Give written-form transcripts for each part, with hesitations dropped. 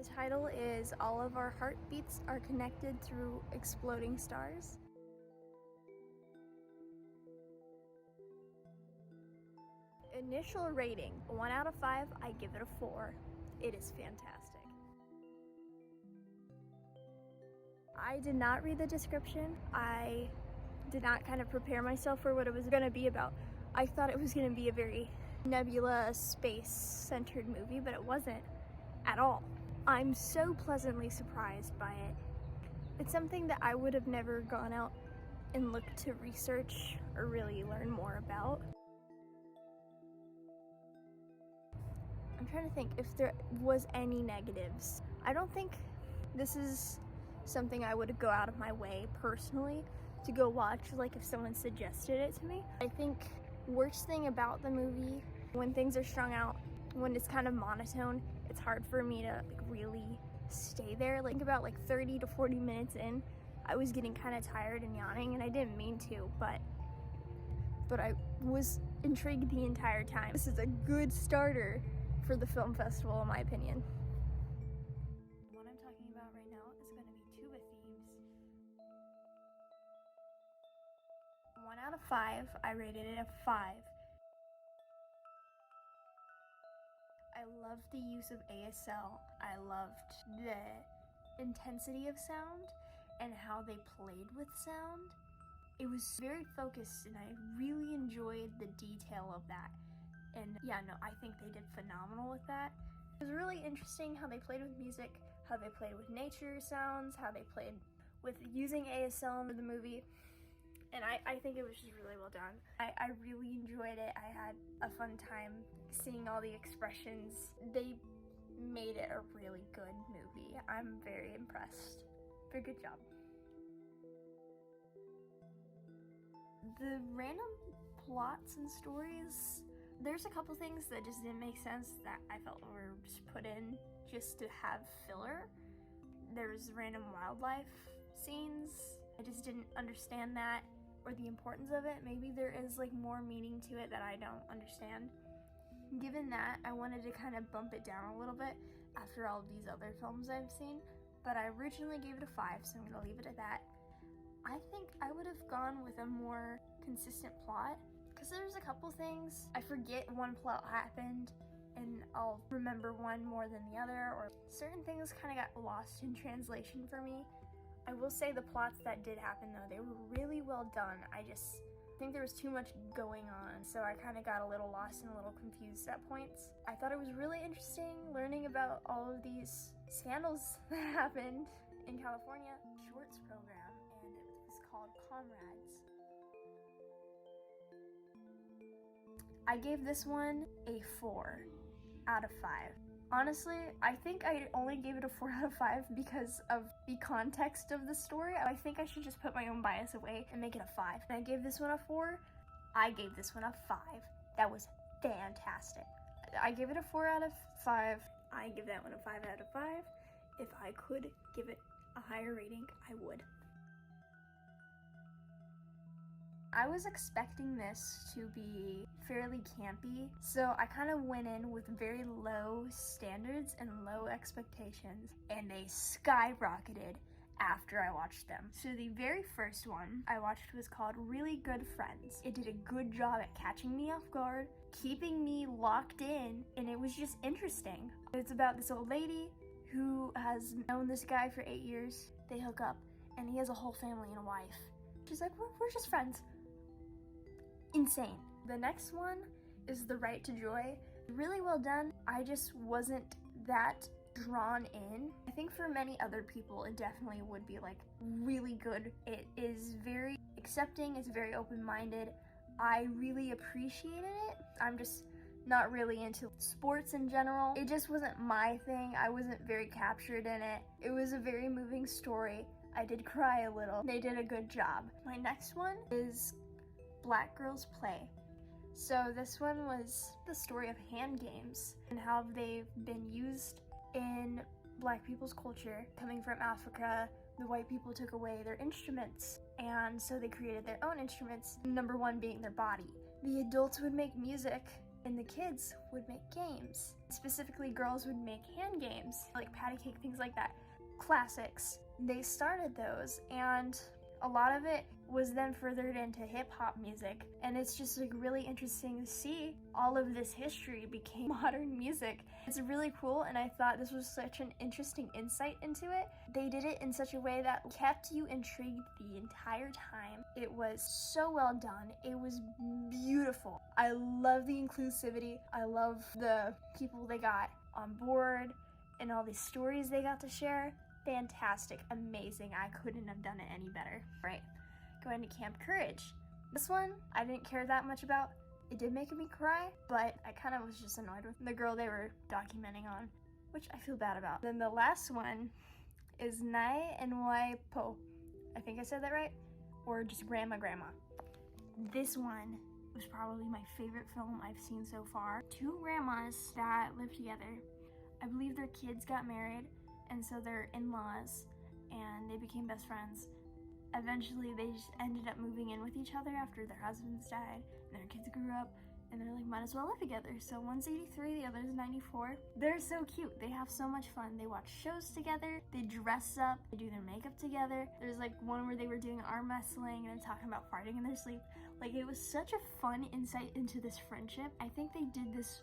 The title is All of Our Heartbeats Are Connected Through Exploding Stars. Initial rating, 1 out of 5, I give it a 4. It is fantastic. I did not read the description. I did not kind of prepare myself for what it was going to be about. I thought it was going to be a very nebula, space-centered movie, but it wasn't at all. I'm so pleasantly surprised by it. It's something that I would have never gone out and looked to research or really learn more about. I'm trying to think if there was any negatives. I don't think this is something I would go out of my way personally to go watch, like if someone suggested it to me. I think worst thing about the movie, when things are strung out, when it's kind of monotone, it's hard for me to really stay there. Like about 30 to 40 minutes in, I was getting kind of tired and yawning, and I didn't mean to, but I was intrigued the entire time. This is a good starter for the film festival, in my opinion. What I'm talking about right now is going to be Tuba Thieves. 1 out of 5, I rated it a 5. I loved the use of ASL. I loved the intensity of sound and how they played with sound. It was very focused, and I really enjoyed the detail of that. And yeah, no, I think they did phenomenal with that. It was really interesting how they played with music, how they played with nature sounds, how they played with using ASL in the movie. And I think it was just really well done. I really enjoyed it. I had a fun time seeing all the expressions. They made it a really good movie. I'm very impressed. Very good job. The random plots and stories, there's a couple things that just didn't make sense that I felt were just put in just to have filler. There's random wildlife scenes. I just didn't understand that or the importance of it. Maybe there is more meaning to it that I don't understand. Given that, I wanted to kind of bump it down a little bit after all of these other films I've seen, but I originally gave it a 5, so I'm gonna leave it at that. I think I would have gone with a more consistent plot, because there's a couple things I forget one plot happened and I'll remember one more than the other, or certain things kind of got lost in translation for me. I will say the plots that did happen though, they were really well done. I just think there was too much going on, so I kind of got a little lost and a little confused at points. I thought it was really interesting learning about all of these scandals that happened in California. Shorts program, and it was called Comrades. I gave this one a 4 out of 5. Honestly, I think I only gave it a 4 out of 5 because of the context of the story. I think I should just put my own bias away and make it a 5. And I gave this one a 4. I gave this one a 5. That was fantastic. I gave it a 4 out of 5. I give that one a 5 out of 5. If I could give it a higher rating, I would. I was expecting this to be fairly campy, so I kind of went in with very low standards and low expectations, and they skyrocketed after I watched them. So the very first one I watched was called Really Good Friends. It did a good job at catching me off guard, keeping me locked in, and it was just interesting. It's about this old lady who has known this guy for 8 years. They hook up, and he has a whole family and a wife. She's like, we're just friends. Insane. The next one is The Right to Joy. Really well done. I just wasn't that drawn in. I think for many other people it definitely would be really good. It is very accepting, it's very open-minded. I really appreciated it. I'm just not really into sports in general. It just wasn't my thing. I wasn't very captured in it. It was a very moving story. I did cry a little. They did a good job. My next one is Black Girls Play. So this one was the story of hand games and how they've been used in Black people's culture. Coming from Africa, the white people took away their instruments, and so they created their own instruments, number one being their body. The adults would make music and the kids would make games. Specifically, girls would make hand games, like patty cake, things like that. Classics. They started those, and a lot of it was then furthered into hip-hop music, and it's just like really interesting to see all of this history became modern music. It's really cool, and I thought this was such an interesting insight into it. They did it in such a way that kept you intrigued the entire time. It was so well done. It was beautiful. I love the inclusivity. I love the people they got on board and all these stories they got to share. Fantastic, amazing. I couldn't have done it any better. Right, going to Camp Courage. This one, I didn't care that much about. It did make me cry, but I kind of was just annoyed with the girl they were documenting on, which I feel bad about. Then the last one is Nai and Wai Po. I think I said that right? Or just Grandma. This one was probably my favorite film I've seen so far. Two grandmas that live together. I believe their kids got married, and so they're in-laws, and they became best friends. Eventually, they just ended up moving in with each other after their husbands died, and their kids grew up, and they're like, might as well live together. So one's 83, the other's 94. They're so cute. They have so much fun. They watch shows together. They dress up. They do their makeup together. There's like one where they were doing arm wrestling and talking about farting in their sleep. Like, it was such a fun insight into this friendship. I think they did this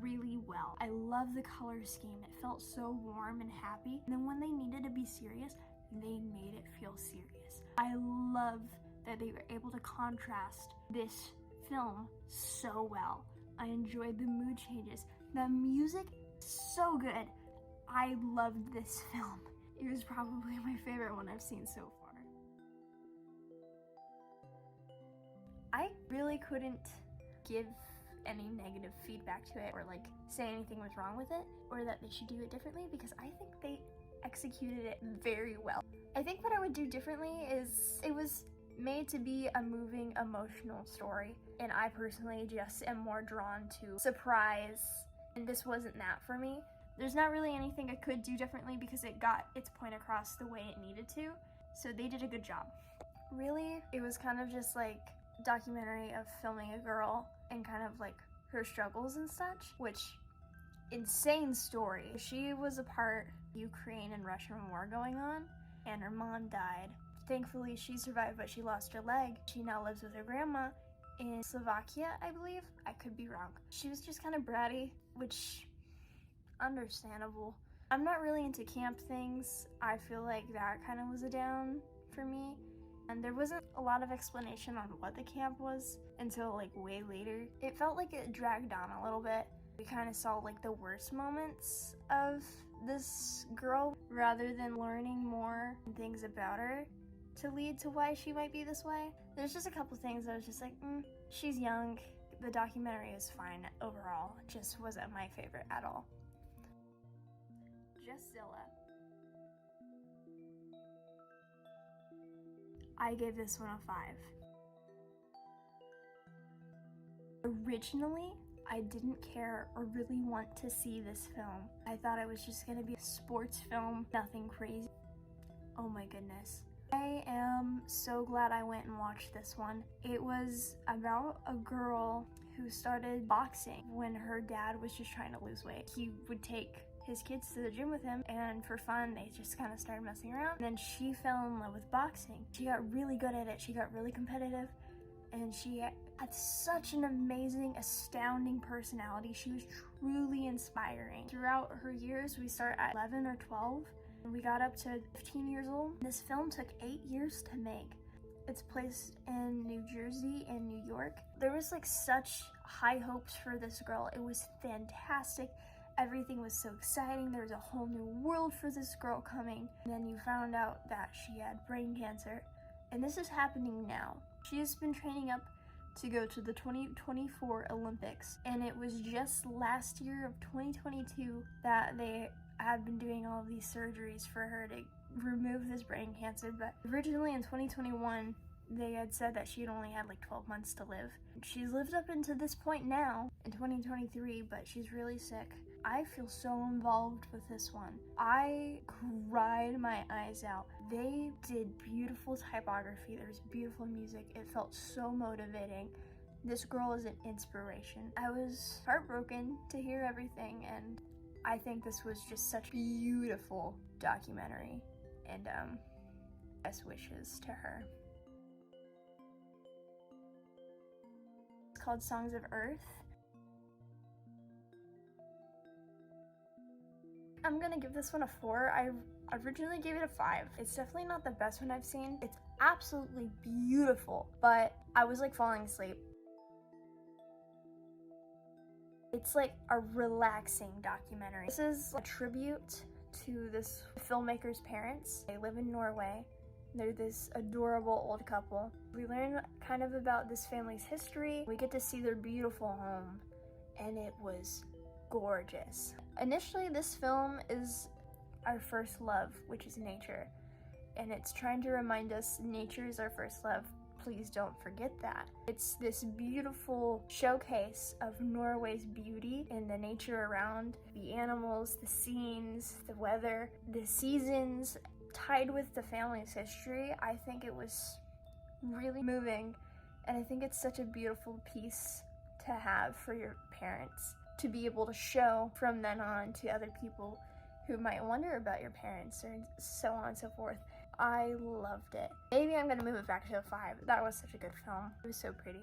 really well. I love the color scheme. It felt so warm and happy. And then when they needed to be serious, they made it feel serious. I love that they were able to contrast this film so well. I enjoyed the mood changes. The music, so good. I loved this film. It was probably my favorite one I've seen so far. I really couldn't give any negative feedback to it or like say anything was wrong with it or that they should do it differently, because I think they executed it very well. I think what I would do differently is it was made to be a moving, emotional story, and I personally just am more drawn to surprise, and this wasn't that for me. There's not really anything I could do differently because it got its point across the way it needed to, so they did a good job. Really, it was kind of just like a documentary of filming a girl and kind of like her struggles and such, which insane story. She was a part of the Ukraine and Russian war going on, and her mom died. Thankfully, she survived, but she lost her leg. She now lives with her grandma in Slovakia, I believe. I could be wrong. She was just kind of bratty, which, understandable. I'm not really into camp things. I feel like that kind of was a down for me. And there wasn't a lot of explanation on what the camp was until like way later. It felt like it dragged on a little bit. We kind of saw like the worst moments of this girl rather than learning more things about her to lead to why she might be this way. There's just a couple things I was just like, she's young. The documentary is fine overall. It just wasn't my favorite at all. Justilla. I gave this one a 5. Originally, I didn't care or really want to see this film. I thought it was just gonna be a sports film, nothing crazy. Oh my goodness. I am so glad I went and watched this one. It was about a girl who started boxing when her dad was just trying to lose weight. He would take his kids to the gym with him, and for fun, they just kind of started messing around. And then she fell in love with boxing. She got really good at it. She got really competitive, and she had such an amazing, astounding personality. She was truly inspiring. Throughout her years, we start at 11 or 12, and we got up to 15 years old. This film took 8 years to make. It's placed in New Jersey and New York. There was like such high hopes for this girl. It was fantastic. Everything was so exciting. There was a whole new world for this girl coming. And then you found out that she had brain cancer. And this is happening now. She has been training up to go to the 2024 Olympics. And it was just last year of 2022 that they had been doing all of these surgeries for her to remove this brain cancer. But originally in 2021, they had said that she had only had like 12 months to live. She's lived up into this point now in 2023, but she's really sick. I feel so involved with this one. I cried my eyes out. They did beautiful typography. There's beautiful music. It felt so motivating. This girl is an inspiration. I was heartbroken to hear everything, and I think this was just such a beautiful documentary, and best wishes to her. It's called Songs of Earth. I'm gonna give this one a 4. I originally gave it a 5. It's definitely not the best one I've seen. It's absolutely beautiful, but I was like falling asleep. It's like a relaxing documentary. This is a tribute to this filmmaker's parents. They live in Norway. They're this adorable old couple. We learn kind of about this family's history. We get to see their beautiful home, and it was gorgeous. Initially, this film is our first love, which is nature, and it's trying to remind us nature is our first love. Please don't forget that. It's this beautiful showcase of Norway's beauty and the nature around, the animals, the scenes, the weather, the seasons, tied with the family's history. I think it was really moving, and I think it's such a beautiful piece to have for your parents, to be able to show from then on to other people who might wonder about your parents, or so on and so forth. I loved it. Maybe I'm gonna move it back to a 5. That was such a good film. It was so pretty.